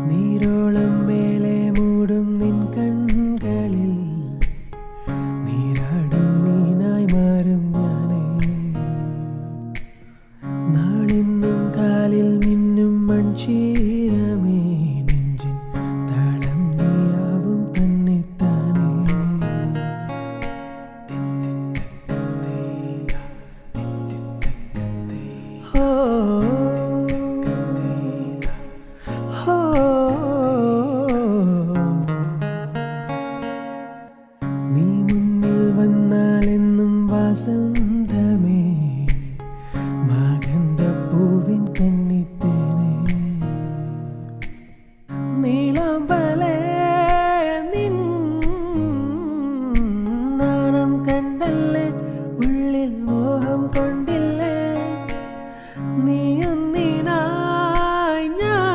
നീരോളം മേലെ മൂടും നിൻ കൺകളിൽ നീരാടും മീനായി മാറും ഞാനേ. നാളിന്നും കാലിൽ മിന്നും മൺചീരം